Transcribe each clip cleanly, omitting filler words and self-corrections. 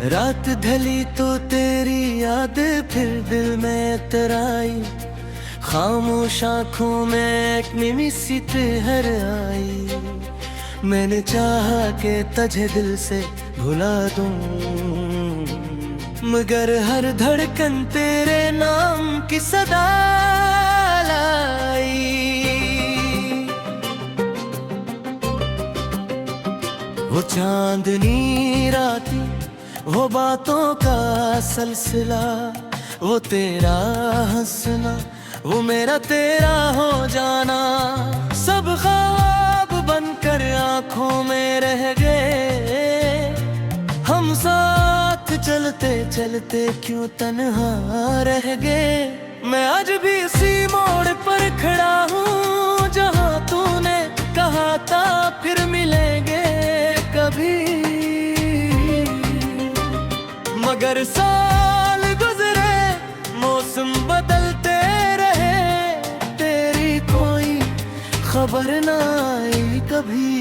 रात ढली तो तेरी याद फिर दिल में तराई, खामोश आँखों में एक नीमी सी तेहर आई। मैंने चाहा कि तुझे दिल से भुला दूं, मगर हर धड़कन तेरे नाम की सदा लाई। वो चांदनी राती, वो बातों का सिलसिला, वो तेरा हंसना, वो मेरा तेरा हो जाना, सब ख्वाब बनकर आंखों में रह गए। हम साथ चलते चलते क्यों तन्हा रह गए। मैं आज भी इसी मोड़ पर खड़ा हूँ जहाँ तूने कहा था फिर मिलेंगे कभी। मगर साल गुजरे, मौसम बदलते रहे, तेरी कोई खबर ना आई कभी।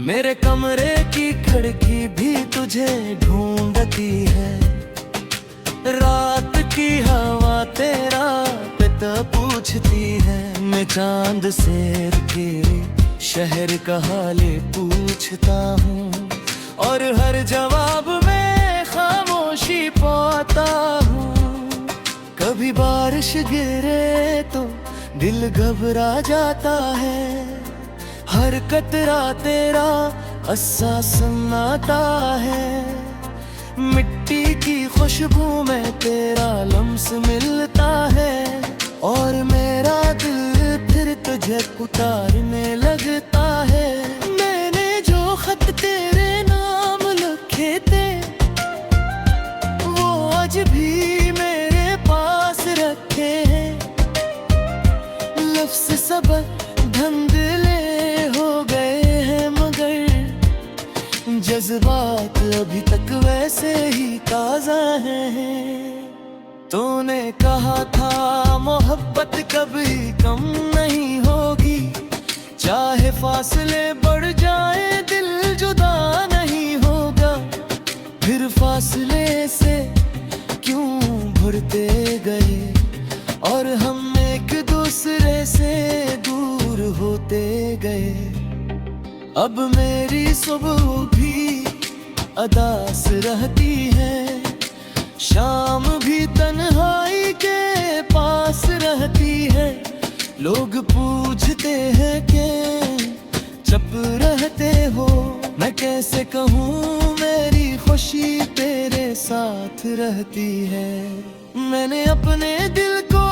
मेरे कमरे की खिड़की भी तुझे ढूंढती है, रात की हवा तेरा पिता पूछती है। मैं चांद से तेरे शहर का हाल पूछता हूँ, और हर जवाब में खामोशी पाता हूँ। कभी बारिश गिरे तो दिल घबरा जाता है, हर कतरा तेरा अहसास सुनाता है। मिट्टी की खुशबू में तेरा लम्स मिलता है, और मेरा दिल फिर तुझे उतारने लगता है। मैंने जो खत तेरे नाम लिखे थे, वो आज भी मेरे पास रखे हैं। लफ्ज़ सब धुंधले हो गए हैं, मगर जज्बात अभी तक वैसे ही ताज़ा हैं। तूने कहा था मोहब्बत कभी कम नहीं होगी, चाहे फासले बढ़ जाए दिल जुदा नहीं होगा। फिर फासले से क्यों भरते गए, और हम एक दूसरे से दूर होते गए। अब मेरी सुबह भी अदास रहती है, शाम भी तन्हाई के पास रहती है। लोग पूछते हैं कि चुप रहते हो, मैं कैसे कहूँ मेरी खुशी तेरे साथ रहती है। मैंने अपने दिल को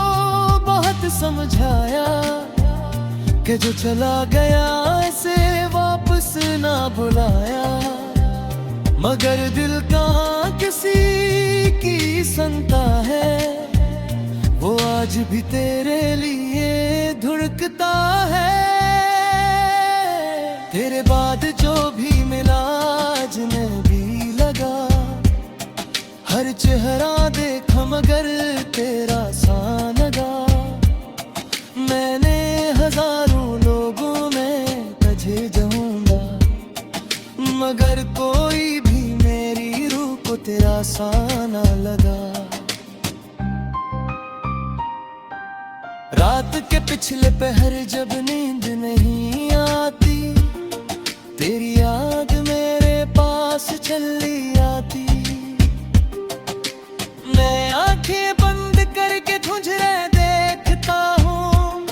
बहुत समझाया कि जो चला गया ऐसे वापस ना बुलाया, मगर दिल कहाँ किसी की सुनता है। वो आज भी तेरे लिए धड़कता है। तेरे बाद जो भी मिला अजनबी लगा, हर चेहरा देखा मगर तेरा सा लगा। मैंने हजारों लोगों में तुझे ढूंढा, मगर कोई भी मेरी रूह को तेरा सा ना लगा। रात के पिछले पहर जब नींद नहीं आती, तेरी याद मेरे पास चली आती। मैं आंखें बंद करके तुझे देखता हूँ,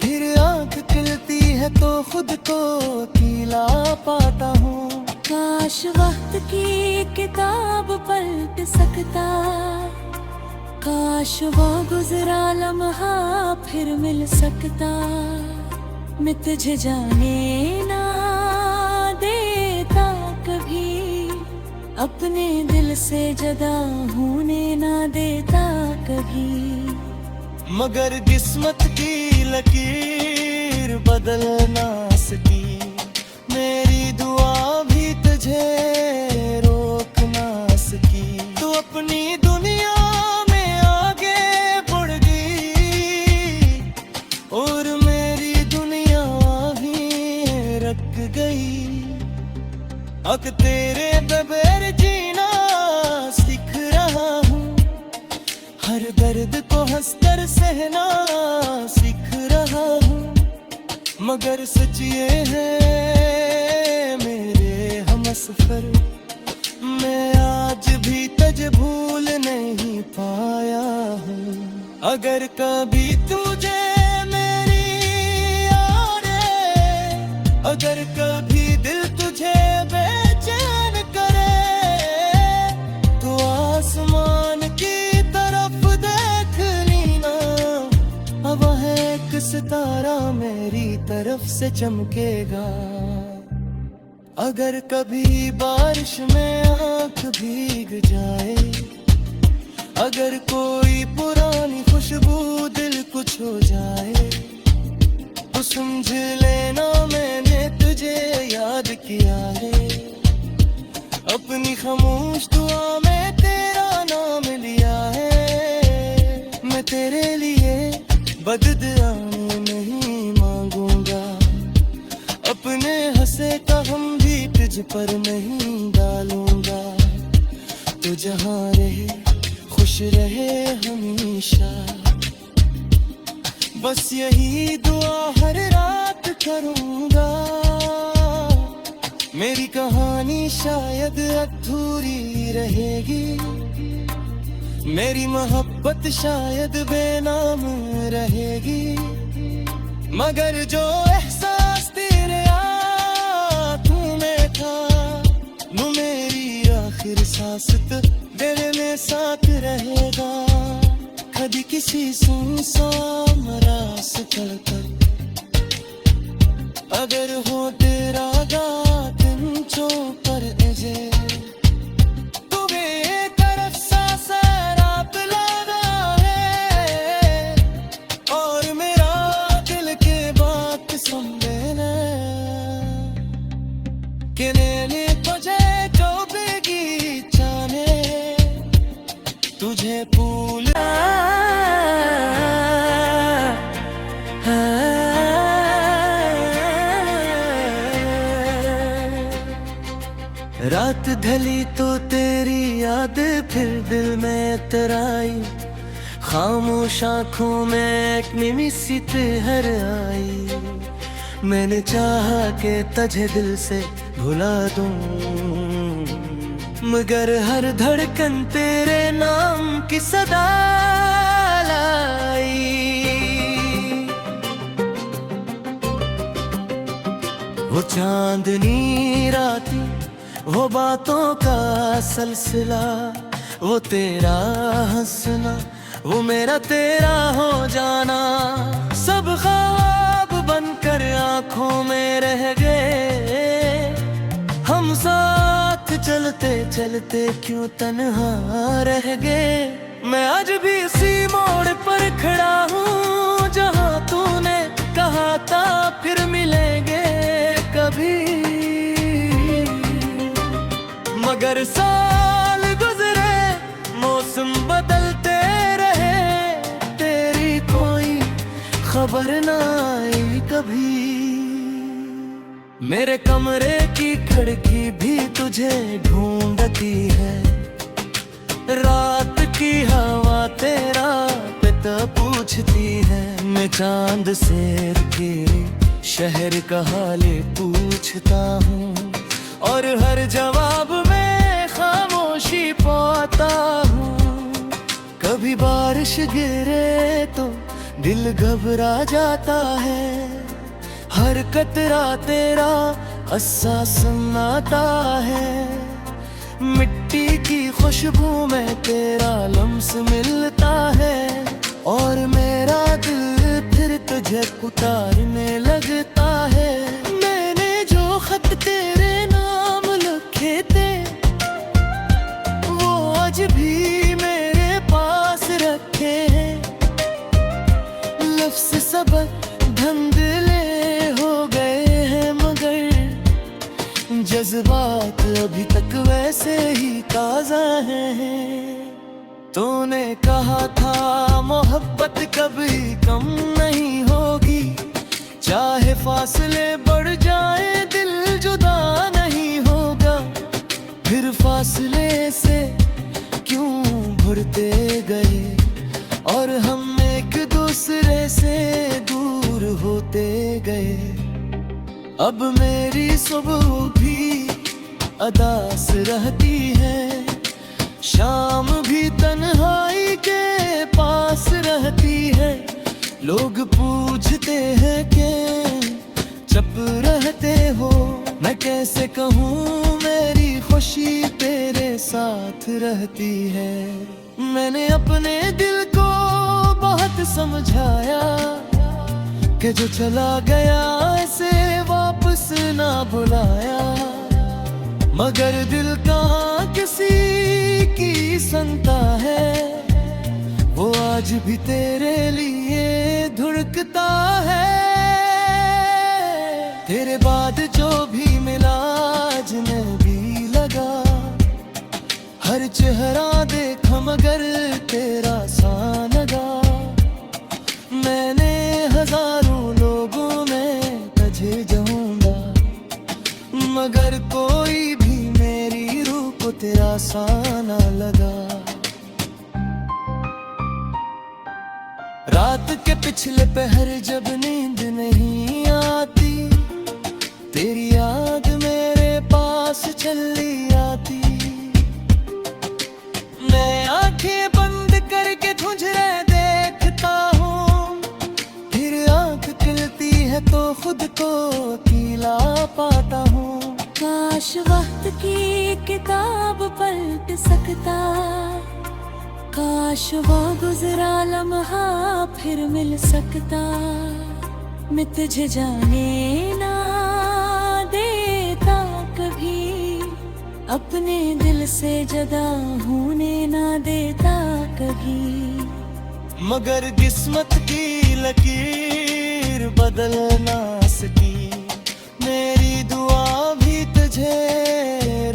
फिर आंख खुलती है तो खुद को अकेला पाता हूँ। काश वक्त की किताब पलट सकता, काश वो गुजरा लम्हा फिर मिल सकता। मैं तुझे जाने ना देता कभी, अपने दिल से जुदा होने ना देता कभी। मगर किस्मत की लकीर बदल ना सकी, मेरी दुआ भी तुझे रोक ना सकी। तू अपनी दुनिया मगर सच ये है मेरे हमसफर, मैं आज भी तुझे भूल नहीं पाया हूँ। अगर कभी तुझे मेरी याद है, अगर कभी दिल तुझे बेचैन करे, तो आसमान की तरफ देख लीना, अब है एक सितारा मेरी तरफ से चमकेगा। अगर कभी बारिश में आँख भीग जाए, अगर कोई पुरानी खुशबू दिल को छू जाए, तो समझ लेना मैंने तुझे याद किया है। अपनी खामोश दुआ में तेरा नाम लिया है। मैं तेरे लिए बददुआएं नहीं मांगूंगा, अपने हंसे का हम भी तुझ पर नहीं डालूंगा। तू जहाँ रहे खुश रहे हमेशा, बस यही दुआ हर रात करूंगा। मेरी कहानी शायद अधूरी रहेगी, मेरी मोहब्बत शायद बेनाम रहेगी, मगर जो एहसास तेरे आँखों में था, वो मेरी आखिर सांस तक दिल में साथ रहेगा। कभी किसी सुनसान रास्ते पर अगर हो तेरा गात पर एजे, तू बेतरफ सा सैराब लगा है, और मेरा दिल के बात सुन लेना, कि मैंने तुझे जो बगीचा में तुझे भूला। रात ढली तो तेरी याद फिर दिल में तराई, खामोश आँखों में एक निमी सी तेहर आई। मैंने चाहा कि तुझे दिल से भुला दूं, मगर हर धड़कन तेरे नाम की सदा लाई। वो चांदनी राती, वो बातों का सिलसिला, वो तेरा हंसना, वो मेरा तेरा हो जाना, सब ख्वाब बनकर आंखों में रह गए। हम साथ चलते चलते क्यों तन्हा रह गए। मैं आज भी उसी मोड़ पर खड़ा हूँ जहाँ तूने कहा था फिर मिलेंगे कभी, मगर साल गुजरे मौसम बदलते रहे, तेरी कोई खबर ना आई कभी। मेरे कमरे की खिड़की भी तुझे ढूंढती है, रात की हवा तेरा पिता पूछती है। मैं चांद से रुके शहर का हाल पूछता हूँ, और हर जवाब में खामोशी पाता हूँ। कभी बारिश गिरे तो दिल घबरा जाता है, हर कतरा तेरा अस्सा सुनाता है। मिट्टी की खुशबू में तेरा लम्स मिलता है, और मेरा दिल फिर तुझे उतारने लगता है। मैंने जो खत तेरे नाम लिखे थे, वो आज भी मेरे पास रखे हैं। लफ्ज़ सबक धंधले हो गए हैं, मगर जज्बात अभी तक वैसे ही ताज़ा हैं। तूने कहा था मोहब्बत कभी कम नहीं होगी, चाहे फासले बढ़ जाए दिल जुदा नहीं होगा। फिर फासले से क्यों भरते गए, और हम एक दूसरे से दूर होते गए। अब मेरी सुबह भी अदास रहती है, शाम भी तन्हाई के पास रहती है। लोग पूछते हैं कि चुप रहते हो, मैं कैसे कहूँ मेरी खुशी तेरे साथ रहती है। मैंने अपने दिल को बहुत समझाया कि जो चला गया ऐसे वापस ना बुलाया, मगर दिल कहाँ किसी की सुनता है। वो आज भी तेरे लिए धुड़कता है। तेरे बाद जो भी मिला अजनबी लगा, हर चेहरा देखा मगर तेरा सा लगा। मैंने हजारों लोगों में तुझे जाऊंगा, मगर कोई भी मेरी रूह को तेरा सा ना लगा। रात के पिछले पहर जब नींद नहीं आती, तेरी याद मेरे पास चली आती। मैं आंखें बंद करके तुझे देखता हूँ, फिर आंख खुलती है तो खुद को अकेला पाता हूँ। काश वक्त की किताब पलट सकता, काश वो गुजरा लम्हा फिर मिल सकता। मैं तुझे जाने ना देता कभी, अपने दिल से जुदा होने ना देता कभी। मगर किस्मत की लकीर बदल ना सकी, मेरी दुआ भी तुझे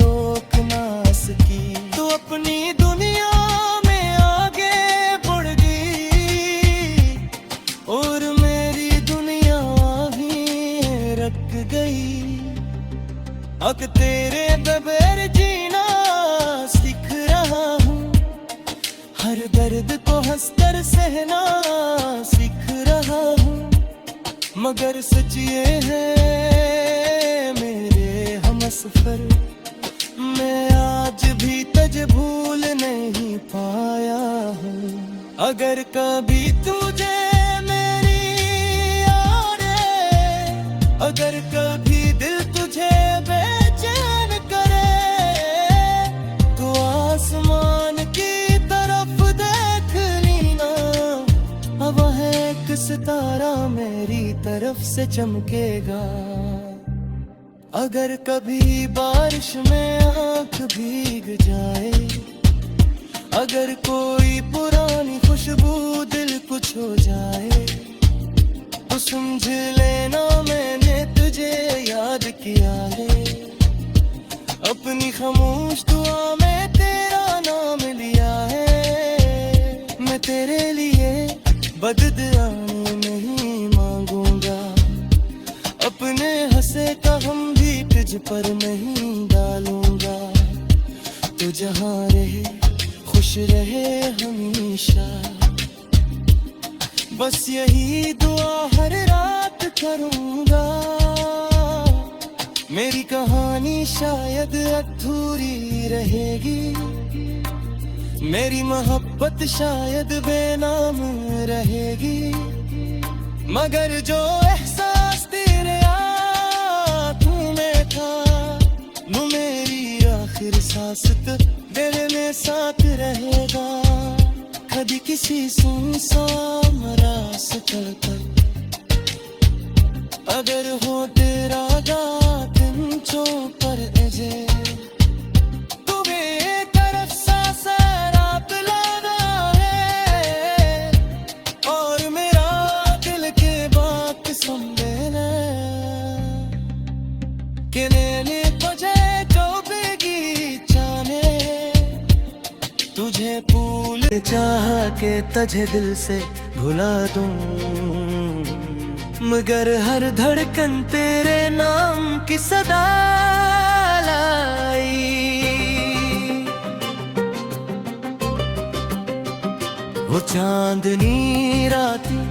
रोक ना सकी। तू अपनी दुनिया में आगे बढ़ गई और मेरी दुनिया भी रख गई। अब तेरे बगैर जीना सीख रहा हूँ, हर दर्द को हंसकर सहना सीख रहा हूँ। मगर सच ये है मेरे हमसफर, मैं आज भी तुझे भूल नहीं पाया हूँ। अगर कभी तुझे मेरी याद है, अगर कभी दिल तुझे बेचैन करे, तो आसमान की तरफ देख लेना, अब है एक सितारा मेरी तरफ से चमकेगा। अगर कभी बारिश में आँख भीग जाए, अगर कोई पुरानी खुशबू दिल को छू जाए, तो समझ लेना मैंने तुझे याद किया है। अपनी खामोश दुआ में तेरा नाम लिया है। मैं तेरे लिए बददुआएं नहीं मांगूंगा, अपने हंसे का हम भी तुझ पर नहीं डालूंगा। तू जहाँ रहे खुश रहे हमेशा, बस यही दुआ हर रात करूंगा। मेरी कहानी शायद अधूरी रहेगी, मेरी मोहब्बत शायद बेनाम रहेगी, मगर जो एहसास तेरे आँखों में था, वो मेरी आखिर सांस तक दिल में साथ रहेगा। कभी किसी सुनसान रास्ते पर अगर हो तेरा गात इंचों पर अजे, तुम्हें तरफ सा सराप लाना है, और मेरा दिल के बात सुन लेना कि नैने तुझे जो बेगी चाहे, तुझे भूल चाह के तुझे दिल से भुला दूं, मगर हर धड़कन तेरे नाम की सदा लाई। वो चांदनी रातें,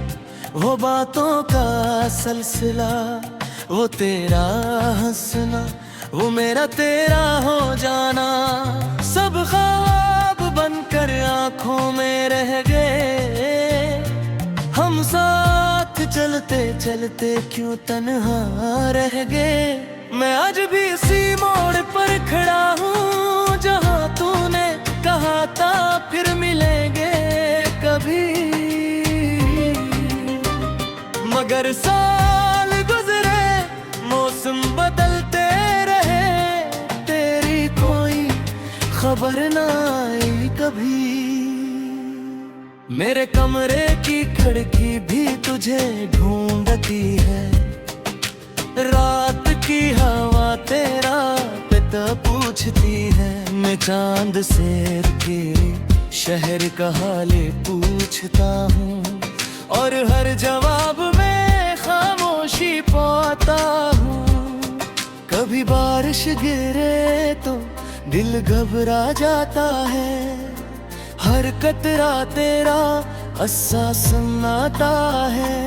वो बातों का सिलसिला, वो तेरा हंसना, वो मेरा तेरा हो जाना, सब ख्वाब बनकर आंखों में रह गए। हम साथ चलते चलते क्यों तन्हा रह गए। मैं आज भी इसी मोड़ पर खड़ा हूँ जहाँ तूने कहा था फिर मिलेंगे कभी। मगर साल गुजरे, मौसम बदलते रहे, तेरी कोई खबर ना आई कभी। मेरे कमरे की खिड़की भी तुझे ढूंढती है, रात की हवा तेरा पिता पूछती है। मैं चांद से के शहर का हाल पूछता हूँ, और हर जवाब में खामोशी पाता हूँ। कभी बारिश गिरे तो दिल घबरा जाता है, हर कतरा तेरा अस्सा सुनाता है।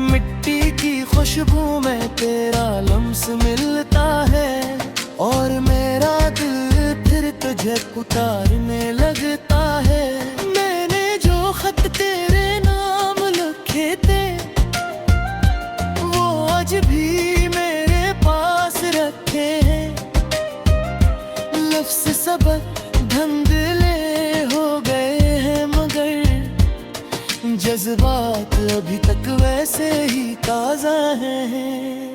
मिट्टी की खुशबू में तेरा लम्स मिलता है, और मेरा दिल फिर तुझे पुकारने लगता है। मैंने जो खत तेरे नाम लिखे थे, वो आज भी मेरे पास रखे हैं। लफ्ज़ सबक धंधले हो गए हैं, मगर जज्बात अभी तक वैसे ही ताज़ा हैं।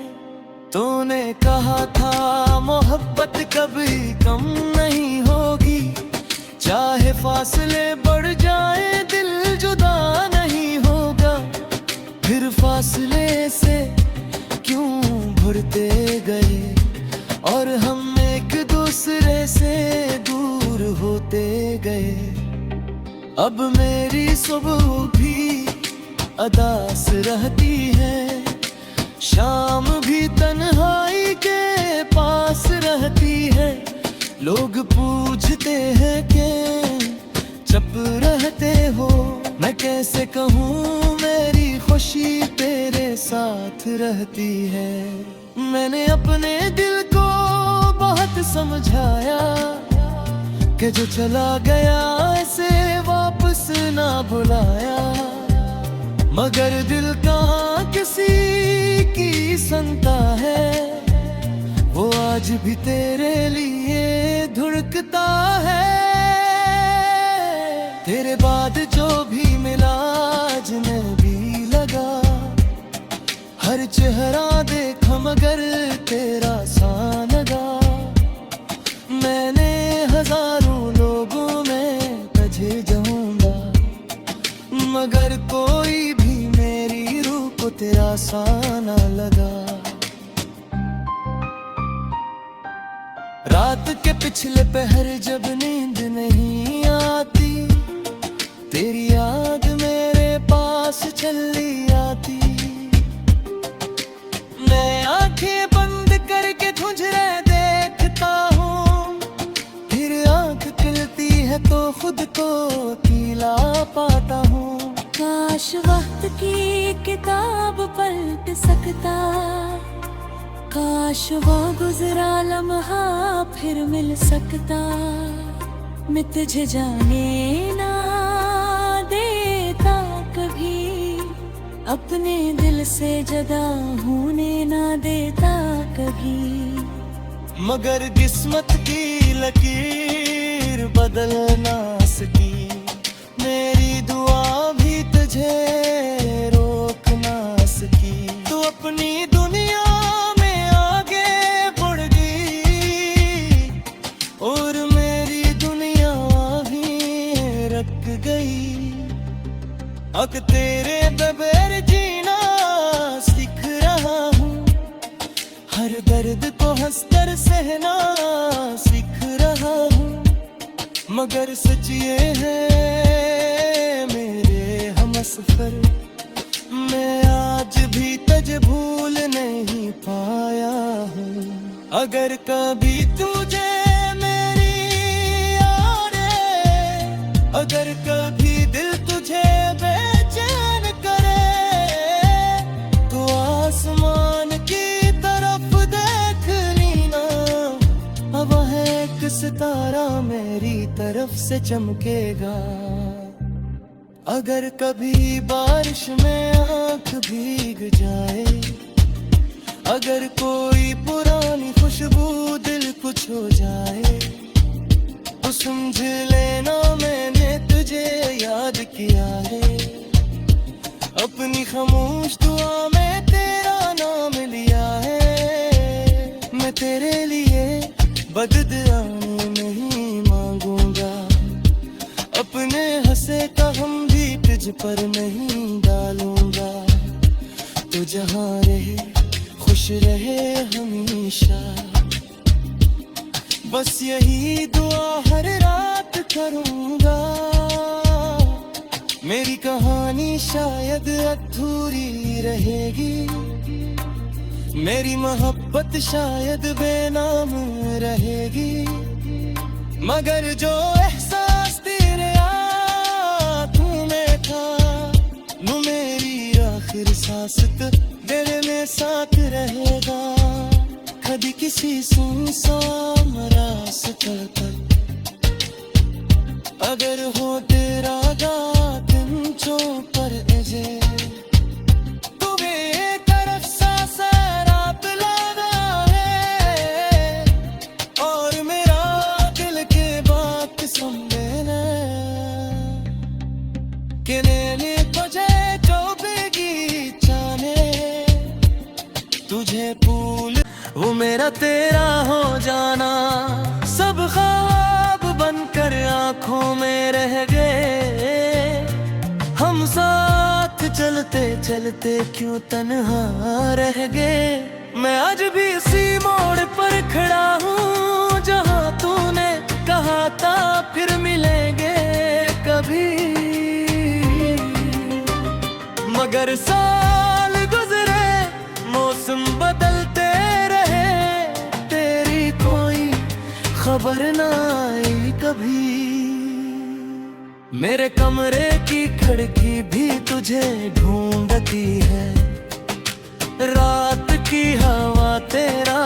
तूने कहा था मोहब्बत कभी कम नहीं होगी, चाहे फासले बढ़ जाए दिल जुदा नहीं होगा। फिर फासले से क्यों भरते गए, और हम एक दूसरे से दूर होते गए। अब मेरी सुबह भी अदास रहती है, शाम भी तन्हाई के पास रहती है। लोग पूछते हैं कि चुप रहते हो, मैं कैसे कहूँ मेरी खुशी तेरे साथ रहती है। मैंने अपने दिल को बहुत समझाया कि जो चला गया ऐसे वापस ना बुलाया, मगर दिल कहाँ किसी की सुनता है। वो आज भी तेरे लिए धड़कता है। तेरे बाद जो भी मिला आज मैं भी लगा, हर चेहरा देखा मगर तेरा सा लगा। मैंने हजारों लोगों में तुझे जाऊंगा, मगर कोई भी मेरी रूह को तेरा सा ना लगा। रात के पिछले पहर जब नींद नहीं आती, तेरी याद मेरे पास चली आती। मैं आंखें बंद करके तुझे देखता हूँ, फिर आंख खुलती है तो खुद को अकेला पाता हूँ। काश वक्त की किताब पलट सकता, काश वो गुजरा लम्हा फिर मिल सकता। मैं तुझे जाने ना देता कभी, अपने दिल से जुदा होने ना देता कभी। मगर किस्मत की लकीर बदल ना सकी, मेरी दुआ भी तुझे रोक ना सकी। तू अपनी दुनिया में आगे बढ़ गई, और मेरी दुनिया भी रख गई। अब तेरे बगैर जीना सीख रहा हूँ, हर दर्द को हंसकर सहना सीख रहा हूँ। मगर सच ये है मेरे हमसफर, मैं आज भी तुझे भूल नहीं पाया हूँ। अगर कभी तुझे मेरी याद है, अगर कभी दिल तुझे बेचैन करे, तो आसमान की मेरी तरफ से चमकेगा। अगर कभी बारिश में आंख भीग जाए, अगर कोई पुरानी खुशबू दिल को छू जाए, तो समझ लेना मैंने तुझे याद किया है। अपनी खामोश दुआ में तेरा नाम लिया है। मैं तेरे लिए बददुआएं नहीं मांगूंगा, अपने हंसे का हम भी तुझ पर नहीं डालूंगा। तू जहाँ रहे खुश रहे हमेशा, बस यही दुआ हर रात करूंगा। मेरी कहानी शायद अधूरी रहेगी, मेरी मोहब्बत शायद बेनाम रहेगी, मगर जो एहसास तेरे आँखों में था, वो मेरी आखिर सांस तक दिल में साथ रहेगा। कभी किसी सुनसान रास्ते पर अगर हो तेरा गांचों पर एजे, तू बेतरफ सा सराप लगा है, और मेरा दिल के बात सुनने के नैने तुझे जो बेगी जाने, तुझे भूल वो मेरा तेरा हो जाना। सब ख्वाब बनकर आंखों में रह गए, हम साथ चलते चलते क्यों तन्हा रह गए। मैं आज भी इसी मोड़ पर खड़ा हूँ जहाँ तूने कहा था फिर मिलेंगे कभी, मगर साल गुजरे मौसम बदलते रहे, तेरी कोई खबर ना आई कभी। मेरे कमरे की खिड़की भी तुझे ढूंढती है, रात की हवा तेरा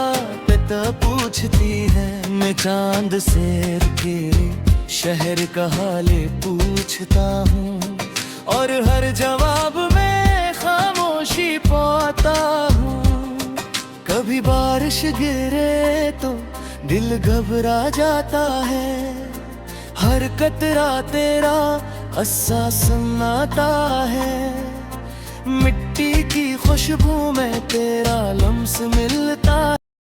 पिता पूछती है। मैं चांद से तेरे शहर का हाल पूछता हूँ, और हर जवाब में खामोशी पाता हूँ। कभी बारिश गिरे तो दिल घबरा जाता है, हर कतरा तेरा एहसास सुनाता है। मिट्टी की खुशबू में तेरा लम्स मिलता